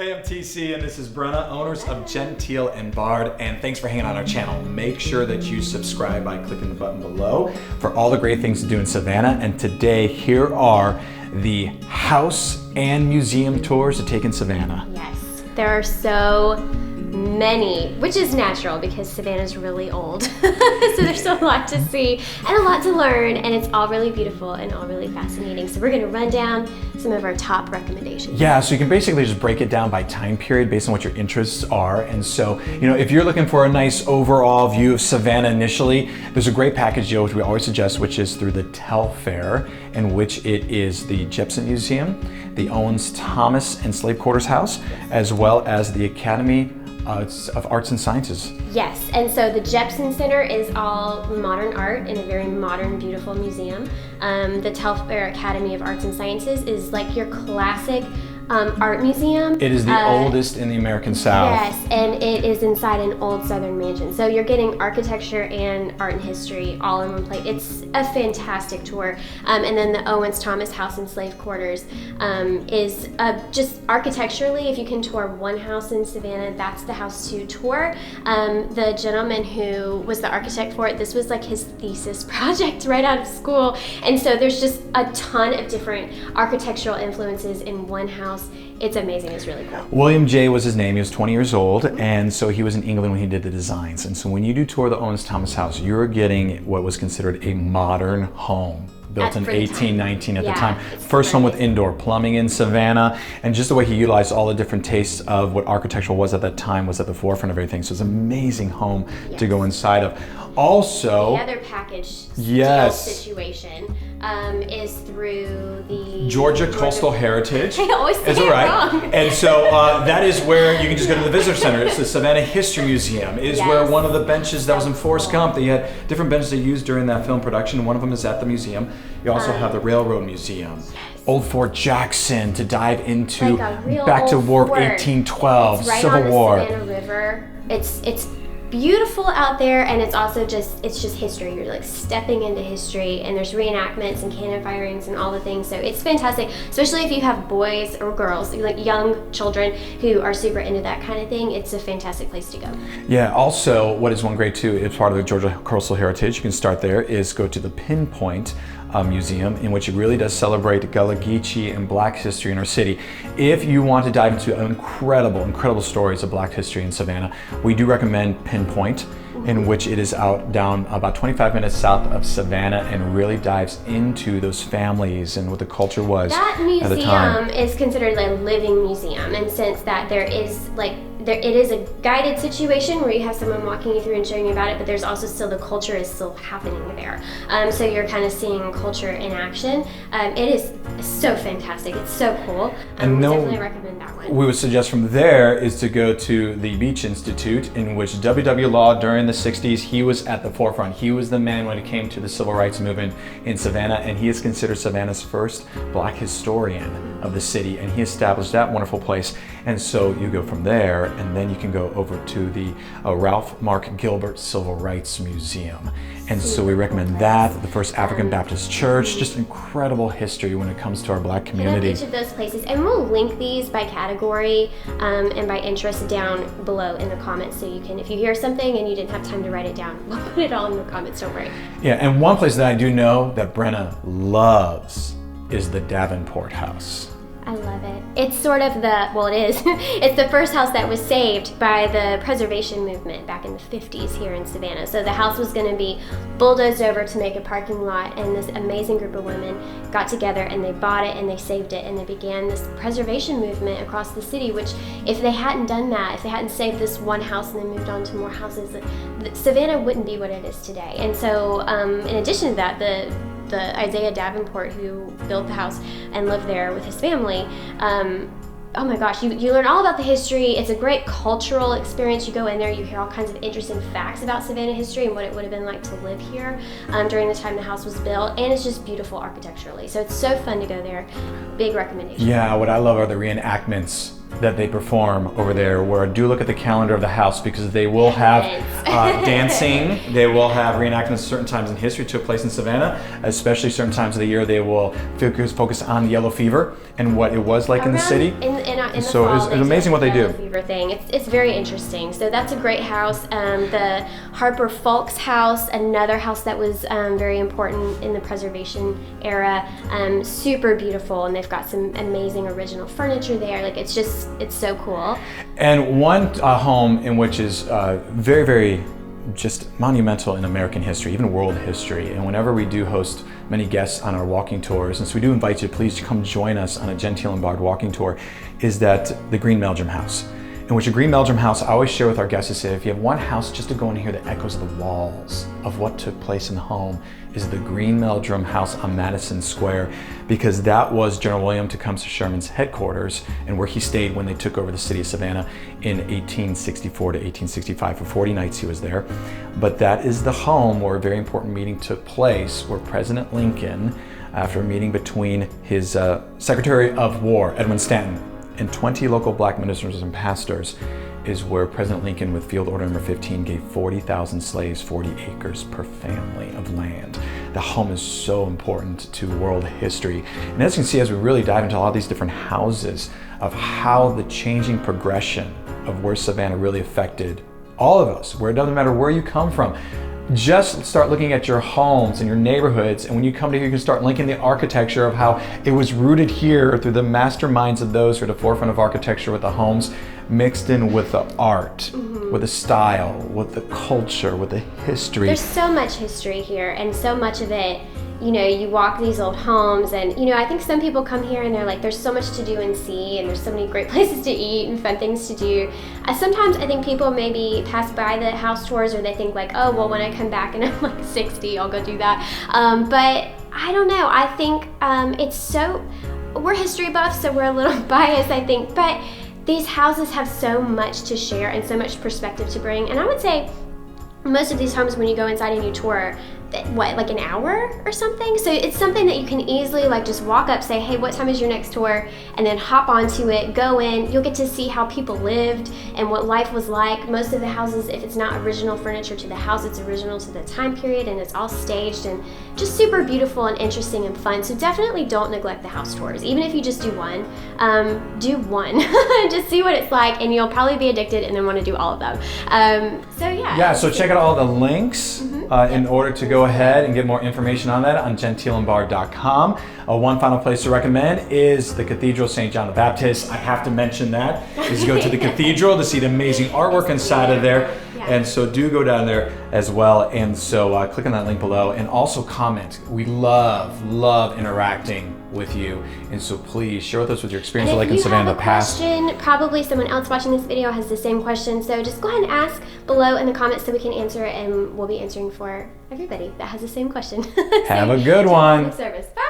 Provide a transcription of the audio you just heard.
Hey, I'm TC and this is Brenna, owners of Genteel and Bard, and thanks for hanging on our channel. Make sure that you subscribe by clicking the button below for all the great things to do in Savannah. And today, here are the house and museum tours to take in Savannah. Yes, there are so many, which is natural because Savannah's really old. So there's a lot to see and a lot to learn, and it's all really beautiful and all really fascinating. So we're going to run down some of our top recommendations. Yeah, so you can basically just break it down by time period based on what your interests are. And so, you know, if you're looking for a nice overall view of Savannah initially, there's a great package deal which we always suggest, which is through the TELFAIR, in which it is the JEPSON Museum, the OWENS-THOMAS and Slave Quarters House, as well as the Academy of Arts and Sciences. Yes, and so the JEPSON Center is all modern art in a very modern, beautiful museum. The TELFAIR Academy of Arts and Sciences is like your classic art museum. It is the oldest in the American South. Yes, and it is inside an old Southern mansion. So you're getting architecture and art and history all in one place. It's a fantastic tour. And then the OWENS-THOMAS House and Slave Quarters is just architecturally, if you can tour one house in Savannah, that's the house to tour. The gentleman who was the architect for it, this was like his thesis project right out of school. And so there's just a ton of different architectural influences in one house. It's amazing, it's really cool. William J. was his name, he was 20 years old, and so he was in England when he did the designs. And so when you do tour the OWENS-THOMAS house, you're getting what was considered a modern home. Built in 1819 at the time. First home with indoor plumbing in Savannah, and just the way he utilized all the different tastes of what architectural was at that time was at the forefront of everything. So it's an amazing home to go inside of. Also, the other package deal situation is through the Georgia Coastal Heritage. I always say it wrong. And so that is where you can just go to the visitor center. It's the Savannah History Museum. It is where one of the benches that was in Forrest Gump, they had different benches they used during that film production, and one of them is at the museum. You also have the Railroad Museum. Old Fort Jackson to dive into, like back to War of 1812, it's right Civil on War. The Savannah River. It's beautiful out there, and it's also just history. You're like stepping into history, and there's reenactments and cannon firings and all the things. So it's fantastic, especially if you have boys or girls, like young children who are super into that kind of thing. It's a fantastic place to go. Yeah, also what is one great too, is part of the Georgia Coastal Heritage, you can start there, is go to the Pinpoint Museum, in which it really does celebrate Gullah Geechee and Black history in our city. If you want to dive into incredible stories of Black history in Savannah, we do recommend Pinpoint, in which it is out down about 25 minutes south of Savannah and really dives into those families and what the culture was at the time. That museum is considered a living museum, and since that there is it is a guided situation where you have someone walking you through and showing you about it, but there's also still the culture is still happening there. So you're kind of seeing culture in action. It is so fantastic. It's so cool. And definitely recommend that one. We would suggest from there is to go to the Beach Institute, in which W.W. Law during the 60s, he was at the forefront. He was the man when it came to the civil rights movement in Savannah, and he is considered Savannah's first Black historian of the city, and he established that wonderful place. And so you go from there, and then you can go over to the Ralph Mark Gilbert Civil Rights Museum. And so we recommend that, the First African Baptist Church, just incredible history when it comes to our Black community. Each of those places, and we'll link these by category and by interest down below in the comments, so you can, if you hear something and you didn't have time to write it down, we'll put it all in the comments, don't worry. Yeah, and one place that I do know that Brenna loves is the Davenport house. I love it. It's sort of it is. It's the first house that was saved by the preservation movement back in the 50s here in Savannah. So the house was going to be bulldozed over to make a parking lot, and this amazing group of women got together and they bought it and they saved it, and they began this preservation movement across the city, which if they hadn't done that, if they hadn't saved this one house and then moved on to more houses, Savannah wouldn't be what it is today. And so in addition to that, the Isaiah Davenport, who built the house and lived there with his family, oh my gosh, you learn all about the history. It's a great cultural experience. You go in there, you hear all kinds of interesting facts about Savannah history and what it would have been like to live here during the time the house was built, and it's just beautiful architecturally. So it's so fun to go there. Big recommendation. Yeah, what I love are the reenactments that they perform over there, where do look at the calendar of the house, because they will have dancing, they will have reenactments certain times in history took place in Savannah, especially certain times of the year they will focus on yellow fever and what it was like in the city. In so the fall, it's amazing what they do. Fever thing. It's very interesting. So that's a great house. The HARPER FOWLKES house, another house that was very important in the preservation era, super beautiful, and they've got some amazing original furniture there. Like it's so cool. And one home in which is very, very just monumental in American history, even world history. And whenever we do host many guests on our walking tours, and so we do invite you, please come join us on a Genteel and Bard walking tour, is that the Green Meldrum House. In which a Green Meldrum House, I always share with our guests to say, if you have one house just to go and hear the echoes of the walls of what took place in the home, is the Green Meldrum House on Madison Square, because that was General William Tecumseh Sherman's headquarters and where he stayed when they took over the city of Savannah in 1864 to 1865. For 40 nights he was there. But that is the home where a very important meeting took place, where President Lincoln, after a meeting between his Secretary of War, Edwin Stanton, and 20 local black ministers and pastors, is where President Lincoln, with Field Order number 15, gave 40,000 slaves 40 acres per family of land. The home is so important to world history. And as you can see, as we really dive into all these different houses, of how the changing progression of where Savannah really affected all of us, where it doesn't matter where you come from. Just start looking at your homes and your neighborhoods, and when you come to here, you can start linking the architecture of how it was rooted here through the masterminds of those who are at the forefront of architecture, with the homes mixed in with the art, with the style, with the culture, with the history. There's so much history here, and so much of it, you know, you walk these old homes, and you know, I think some people come here and they're like, there's so much to do and see, and there's so many great places to eat and fun things to do. Sometimes I think people maybe pass by the house tours, or they think like, oh, well, when I come back and I'm like 60, I'll go do that. But I don't know, I think we're history buffs, so we're a little biased, I think, but these houses have so much to share and so much perspective to bring. And I would say most of these homes, when you go inside and you tour, like an hour or something? So it's something that you can easily like just walk up, say, hey, what time is your next tour? And then hop onto it, go in. You'll get to see how people lived and what life was like. Most of the houses, if it's not original furniture to the house, it's original to the time period, and it's all staged and just super beautiful and interesting and fun. So definitely don't neglect the house tours. Even if you just do one. Just see what it's like, and you'll probably be addicted and then want to do all of them. Yeah, so check out all the links in order to go ahead and get more information on that on genteelandbard.com. One final place to recommend is the Cathedral St. John the Baptist. I have to mention that, is go to the cathedral to see the amazing artwork inside of there. And so do go down there as well. And so click on that link below, and also comment. We love interacting with you. And so please share with us with your experience of Lake in Savannah in the past. Question, probably someone else watching this video has the same question. So just go ahead and ask below in the comments so we can answer it, and we'll be answering for everybody that has the same question. Have a good one. Service. Bye.